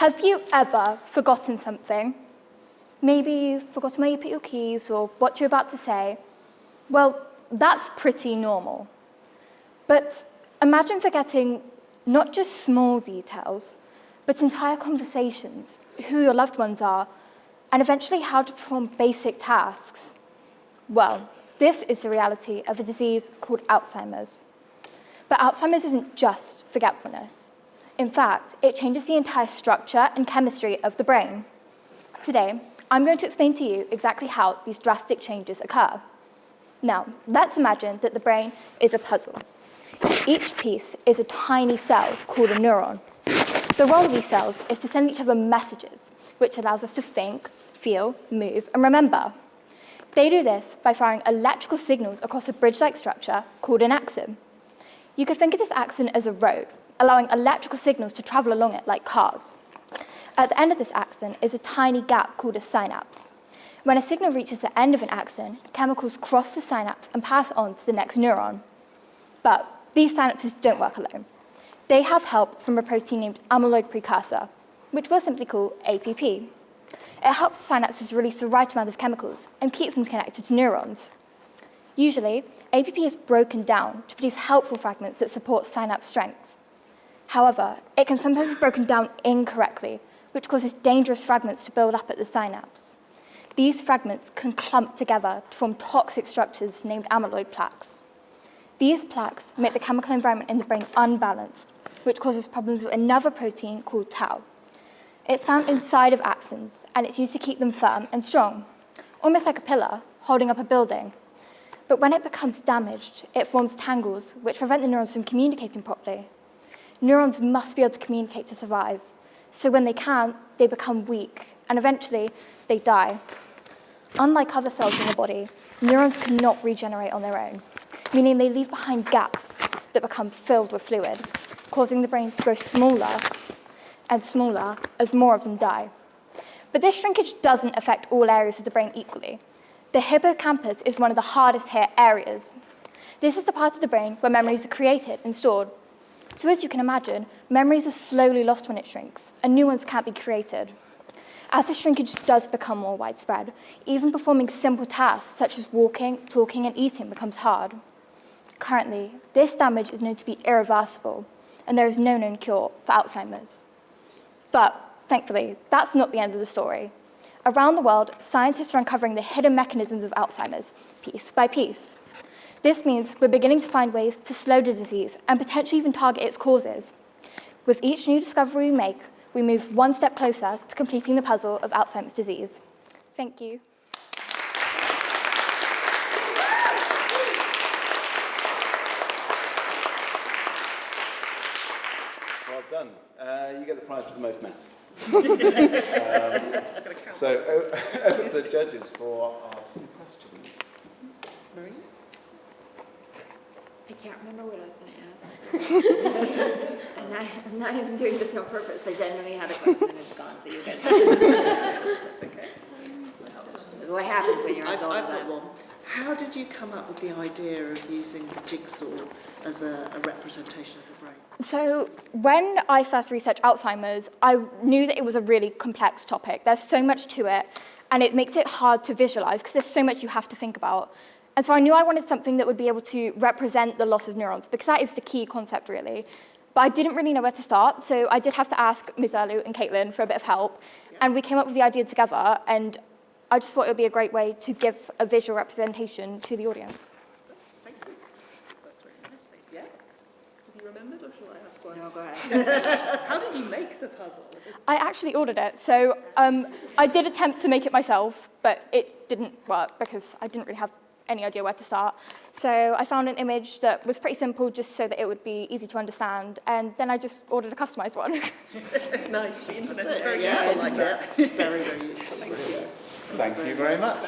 Have you ever forgotten something? Maybe you've forgotten where you put your keys or what you're about to say. Well, that's pretty normal. But imagine forgetting not just small details, but entire conversations, who your loved ones are, and eventually how to perform basic tasks. Well, this is the reality of a disease called Alzheimer's. But Alzheimer's isn't just forgetfulness. In fact, it changes the entire structure and chemistry of the brain. Today, I'm going to explain to you exactly how these drastic changes occur. Now, let's imagine that the brain is a puzzle. Each piece is a tiny cell called a neuron. The role of these cells is to send each other messages, which allows us to think, feel, move, and remember. They do this by firing electrical signals across a bridge-like structure called an axon. You could think of this axon as a road, allowing electrical signals to travel along it like cars. At the end of this axon is a tiny gap called a synapse. When a signal reaches the end of an axon, chemicals cross the synapse and pass on to the next neuron. But these synapses don't work alone. They have help from a protein named amyloid precursor, which we'll simply call APP. It helps synapses release the right amount of chemicals and keeps them connected to neurons. Usually, APP is broken down to produce helpful fragments that support synapse strength. However, it can sometimes be broken down incorrectly, which causes dangerous fragments to build up at the synapse. These fragments can clump together to form toxic structures named amyloid plaques. These plaques make the chemical environment in the brain unbalanced, which causes problems with another protein called tau. It's found inside of axons, and it's used to keep them firm and strong, almost like a pillar holding up a building. But when it becomes damaged, it forms tangles, which prevent the neurons from communicating properly. Neurons must be able to communicate to survive, so when they can't, they become weak, and eventually, they die. Unlike other cells in the body, neurons cannot regenerate on their own, meaning they leave behind gaps that become filled with fluid, causing the brain to grow smaller and smaller as more of them die. But this shrinkage doesn't affect all areas of the brain equally. The hippocampus is one of the hardest hit areas. This is the part of the brain where memories are created and stored. So as you can imagine, memories are slowly lost when it shrinks, and new ones can't be created. As the shrinkage does become more widespread, even performing simple tasks such as walking, talking, and eating becomes hard. Currently, this damage is known to be irreversible, and there is no known cure for Alzheimer's. But thankfully, that's not the end of the story. Around the world, scientists are uncovering the hidden mechanisms of Alzheimer's, piece by piece. This means we're beginning to find ways to slow the disease and potentially even target its causes. With each new discovery we make, we move one step closer to completing the puzzle of Alzheimer's disease. Thank you. Well done. You get the prize for the most mess. So over to the judges for our 2 questions. Marie? I can't remember what I was going to ask. I'm not even doing this on purpose. I genuinely had a question and it's gone, so you guys. That's okay. This is what happens when you're as old as I've I got am. one. How did you come up with the idea of using the jigsaw as a representation of the brain? So when I first researched Alzheimer's, I knew that it was a really complex topic. There's so much to it, and it makes it hard to visualize because there's so much you have to think about. And so I knew I wanted something that would be able to represent the loss of neurons, because that is the key concept, really. But I didn't really know where to start, so I did have to ask Ms. Erlu and Caitlin for a bit of help, and we came up with the idea together, and I just thought it would be a great way to give a visual representation to the audience. Thank you. That's very nice. Yeah? Have you remembered, or shall I ask one? No, go ahead. How did you make the puzzle? I actually ordered it, so I did attempt to make it myself, but it didn't work because I didn't really have any idea where to start. So I found an image that was pretty simple just so that it would be easy to understand, and then I just ordered a customized one. Nice. The internet is very useful like that. Very, very useful. Thank you. Thank you very much.